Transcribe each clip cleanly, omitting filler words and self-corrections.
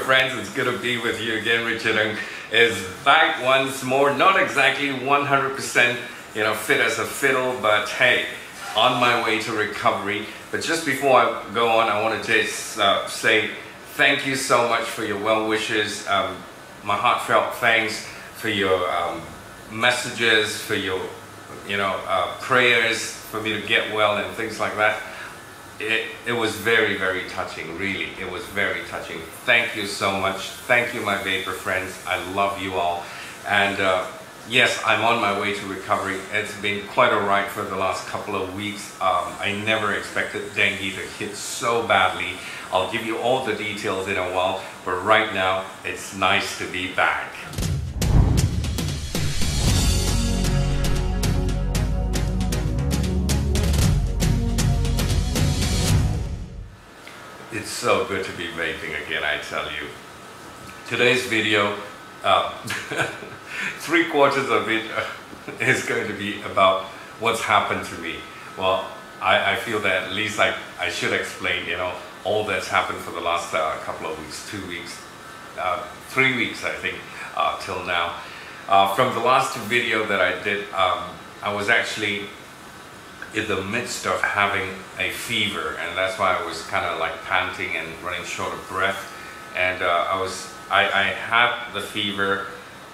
friends, it's good to be with you again. Richard is back once more, not exactly 100% fit as a fiddle, but hey, on my way to recovery. But just before I go on, I want to just say thank you so much for your well wishes, my heartfelt thanks for your messages, for your prayers for me to get well and things like that. It was very, very touching, really. It was very touching. Thank you so much. Thank you, my Vapor friends. I love you all. And yes, I'm on my way to recovery. It's been quite a ride for the last couple of weeks. I never expected dengue to hit so badly. I'll give you all the details in a while, but right now, it's nice to be back. It's so good to be vaping again, I tell you. Today's video, 3/4 of it is going to be about what's happened to me. Well, I feel that at least I should explain, all that's happened for the last couple of weeks, 2 weeks, 3 weeks, I think, till now. From the last video that I did, I was actually in the midst of having a fever, and that's why I was kind of like panting and running short of breath. And I had the fever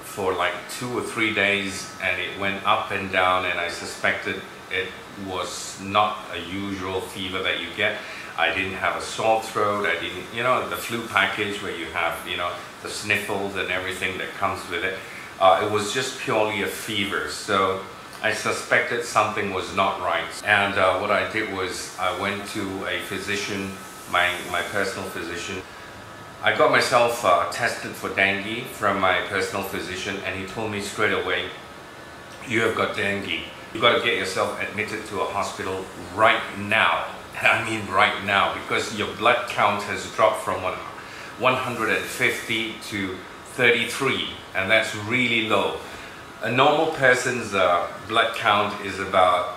for like 2 or 3 days, and it went up and down, and I suspected it was not a usual fever that you get. I didn't have a sore throat. I didn't, the flu package where you have, the sniffles and everything that comes with it. It was just purely a fever. So I suspected something was not right, and what I did was I went to a physician, my personal physician. I got myself tested for dengue from my personal physician, and he told me straight away, you have got dengue. You got to get yourself admitted to a hospital right now. I mean right now, because your blood count has dropped from 150 to 33, and that's really low. A normal person's blood count is about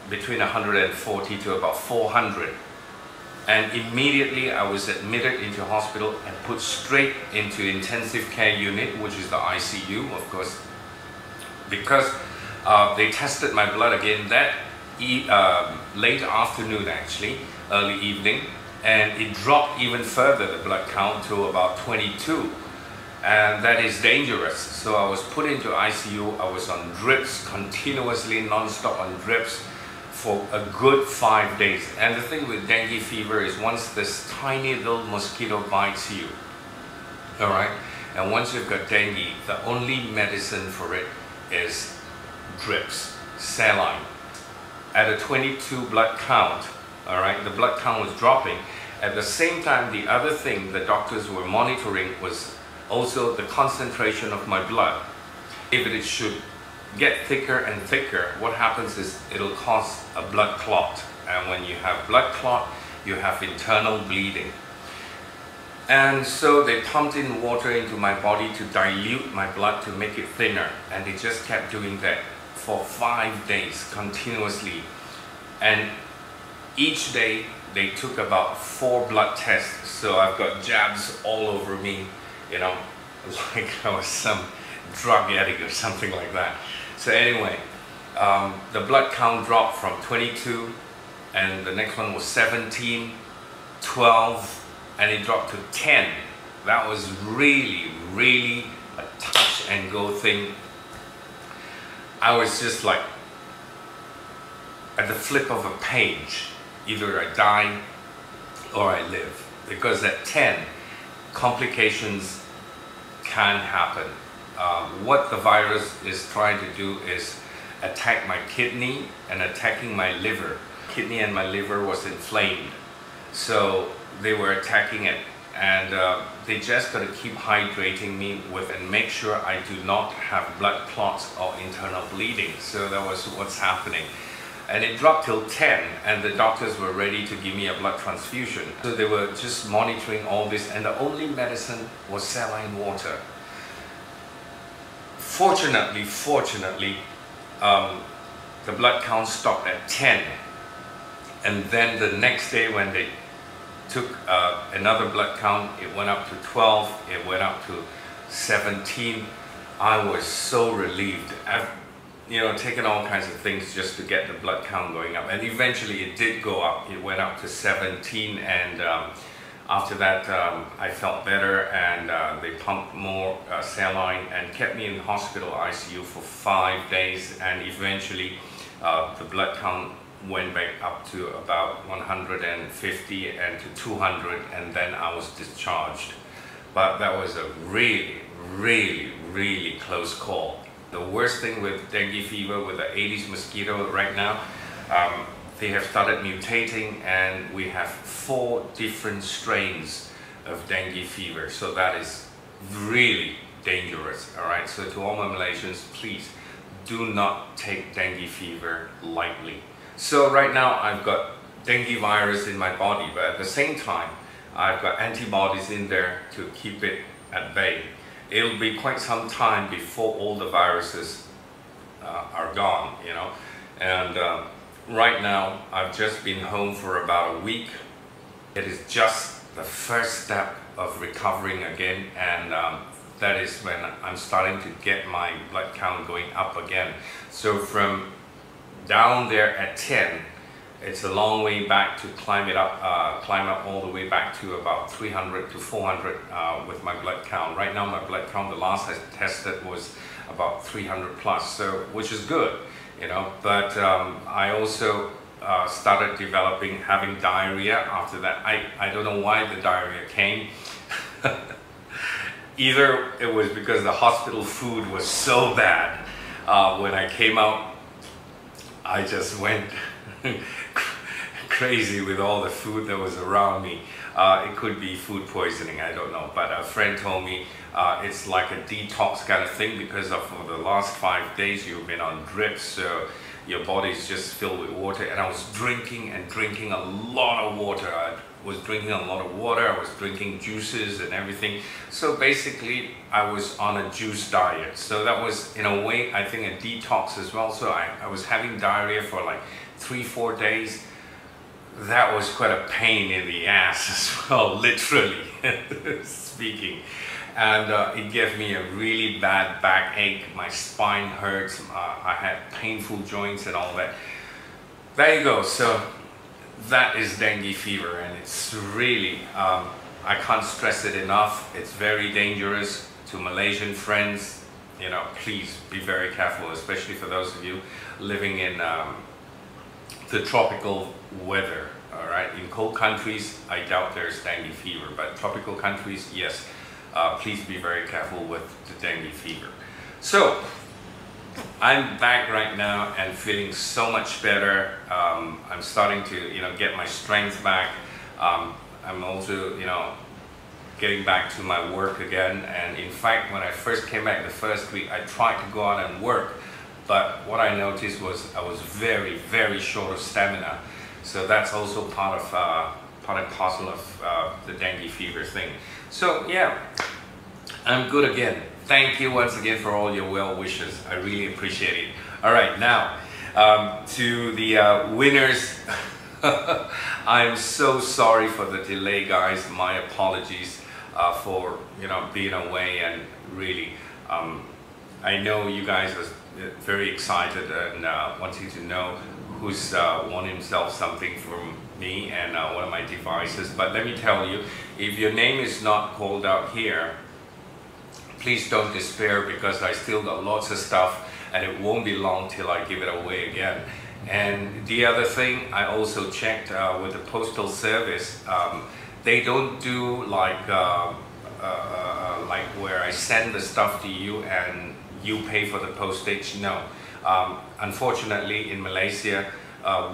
between 140 to about 400. And immediately I was admitted into hospital and put straight into intensive care unit, which is the ICU, of course, because they tested my blood again that late afternoon, actually, early evening, and it dropped even further, the blood count, to about 22. And that is dangerous. So I was put into ICU. I was on drips continuously, non-stop on drips for a good 5 days. And the thing with dengue fever is once this tiny little mosquito bites you, all right, and once you've got dengue, the only medicine for it is drips, saline. At a 22 blood count, all right, the blood count was dropping. At the same time, the other thing the doctors were monitoring was also the concentration of my blood. If it should get thicker and thicker, what happens is it'll cause a blood clot. And when you have blood clot, you have internal bleeding. And so they pumped in water into my body to dilute my blood to make it thinner. And they just kept doing that for 5 days continuously. And each day they took about 4 blood tests. So I've got jabs all over me, like I was some drug addict or something like that. So anyway, the blood count dropped from 22, and the next one was 17, 12, and it dropped to 10. That was really, really a touch and go thing. I was just like at the flip of a page. Either I die or I live, because at 10, complications can happen. What the virus is trying to do is attack my kidney and attacking my liver. Kidney and my liver was inflamed, so they were attacking it, and they just got to keep hydrating me and make sure I do not have blood clots or internal bleeding. So that was what's happening. And it dropped till 10, and the doctors were ready to give me a blood transfusion. So they were just monitoring all this, and the only medicine was saline water. Fortunately, the blood count stopped at 10. And then the next day when they took another blood count. It went up to 12. It went up to 17. I was so relieved. I've taken all kinds of things just to get the blood count going up, and eventually it did go up. It went up to 17, and after that I felt better, and they pumped more saline and kept me in the hospital ICU for 5 days, and eventually the blood count went back up to about 150 and to 200, and then I was discharged. But that was a really, really, really close call. The worst thing with dengue fever, with the Aedes mosquito right now, they have started mutating, and we have 4 different strains of dengue fever. So that is really dangerous, all right? So to all my Malaysians, please do not take dengue fever lightly. So right now I've got dengue virus in my body, but at the same time, I've got antibodies in there to keep it at bay. It'll be quite some time before all the viruses are gone, and right now I've just been home for about a week. It is just the first step of recovering again, and that is when I'm starting to get my blood count going up again. So from down there at 10, it's a long way back to climb up all the way back to about 300 to 400 with my blood count. Right now my blood count, the last I tested, was about 300 plus, so which is good, but I also started having diarrhea after that. I don't know why the diarrhea came. Either it was because the hospital food was so bad. When I came out, I just went crazy with all the food that was around me. It could be food poisoning, I don't know, but a friend told me it's like a detox kind of thing, because for the last 5 days you've been on drips, so your body's just filled with water. And I was drinking a lot of water. I was drinking juices and everything. So basically I was on a juice diet. So that was, in a way, I think a detox as well. So I was having diarrhea for like 3-4 days. That was quite a pain in the ass as well, literally speaking. And it gave me a really bad backache. My spine hurts. I had painful joints and all that. There you go. So that is dengue fever, and it's really, I can't stress it enough. It's very dangerous. To Malaysian friends, please be very careful, especially for those of you living in the tropical weather. All right, in cold countries, I doubt there's dengue fever, but tropical countries, yes. Please be very careful with the dengue fever. So I'm back right now and feeling so much better. I'm starting to get my strength back. I'm also getting back to my work again. And in fact, when I first came back the first week, I tried to go out and work, but what I noticed was I was very, very short of stamina. So that's also part and parcel of the dengue fever thing. So yeah, I'm good again. Thank you once again for all your well wishes. I really appreciate it. All right, now to the winners. I'm so sorry for the delay, guys. My apologies for being away, and really I know you guys are very excited and wanting to know who's won himself something from me and one of my devices. But let me tell you, if your name is not called out here, please don't despair, because I still got lots of stuff, and it won't be long till I give it away again. And the other thing, I also checked with the postal service. They don't do like where I send the stuff to you and you pay for the postage. No. Unfortunately, in Malaysia,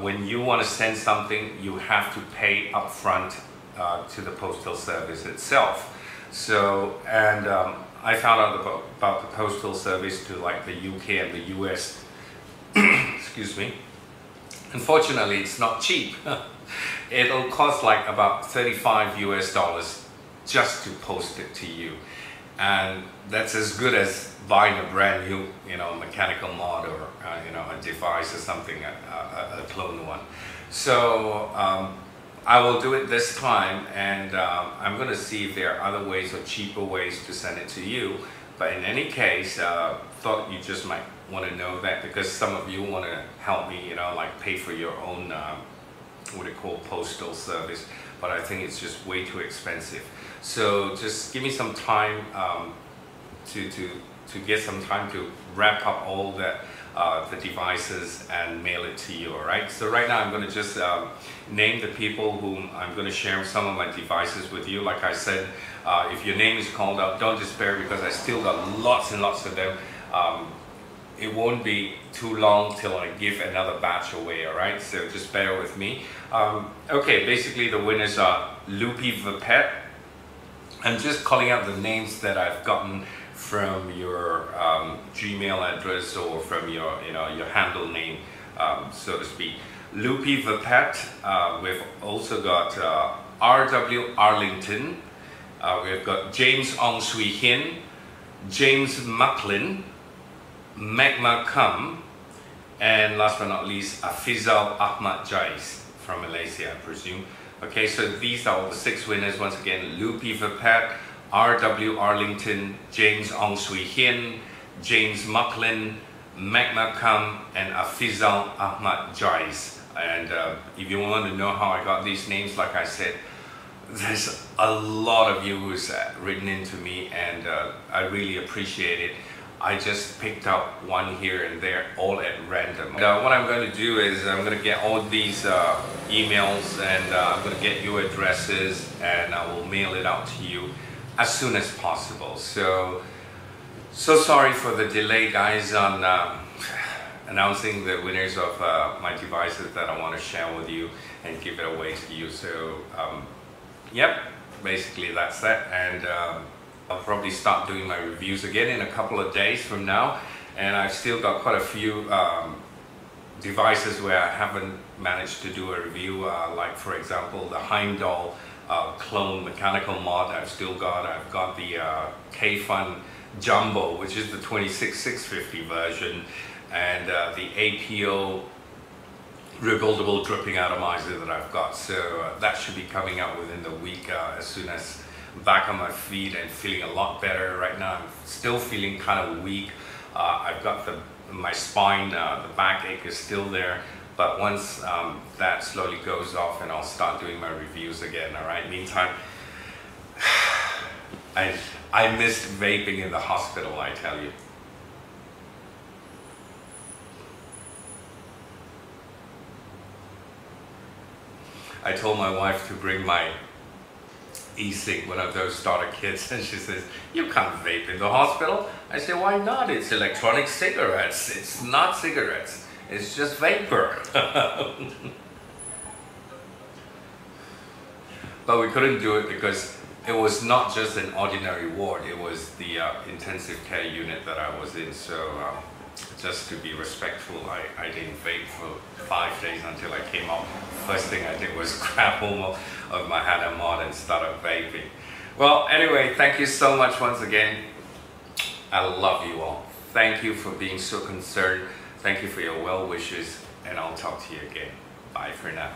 when you want to send something, you have to pay upfront to the postal service itself. So, and I found out about the postal service to like the UK and the US. Excuse me. Unfortunately, it's not cheap. It'll cost like about $35 US just to post it to you. And that's as good as buying a brand new, mechanical mod or, a device or something, a clone one. So, I will do it this time, and I'm going to see if there are other ways or cheaper ways to send it to you. But in any case, thought you just might want to know that, because some of you want to help me, you know, like pay for your own what they call postal service, but I think it's just way too expensive. So just give me some time to get some time to wrap up all that the devices and mail it to you. All right, so right now I'm going to just name the people whom I'm going to share some of my devices with you. Like I said, if your name is called out, don't despair, because I still got lots and lots of them. It won't be too long till I give another batch away. All right, so just bear with me. Okay, basically the winners are Loopy Vape. I'm just calling out the names that I've gotten from your Gmail address or from your, you know, your handle name, so to speak. Loopy Vape. We've also got RW Arlington. We've got James Ong Sui Hin, James Macklin, Magma Kum, and last but not least, Afizal Ahmad Jais from Malaysia, I presume. Okay, so these are all the 6 winners. Once again, Loopy Vape, RW Arlington, James Ong Sui Hin, James Macklin, Magma Kum, and Afizal Ahmad Jais. And if you want to know how I got these names, like I said, there's a lot of you who's written into me, and I really appreciate it. I just picked up one here and there, all at random. What I'm going to do is I'm going to get all these emails, and I'm going to get your addresses, and I will mail it out to you as soon as possible. So sorry for the delay, guys, on announcing the winners of my devices that I want to share with you and give it away to you. So yep, basically that's that. And I'll probably start doing my reviews again in a couple of days from now, and I've still got quite a few devices where I haven't managed to do a review, like for example the Heimdall clone mechanical mod I've still got. I've got the K-Fun Jumbo, which is the 26650 version, and the APO rebuildable dripping atomizer that I've got. So that should be coming out within the week, as soon as back on my feet and feeling a lot better. Right now I'm still feeling kind of weak. I've got my spine, the backache is still there, but once that slowly goes off, and I'll start doing my reviews again. All right, meantime, I missed vaping in the hospital, I tell you. I told my wife to bring my e-cig, one of those starter kits, and she says, "You can't vape in the hospital." I said, "Why not? It's electronic cigarettes. It's not cigarettes. It's just vapor." But we couldn't do it because it was not just an ordinary ward. It was the intensive care unit that I was in. So just to be respectful, I didn't vape for 5 days until I came out. First thing I did was grab hold of my Hana mod and started vaping. Well, anyway, thank you so much once again. I love you all. Thank you for being so concerned. Thank you for your well wishes, and I'll talk to you again. Bye for now.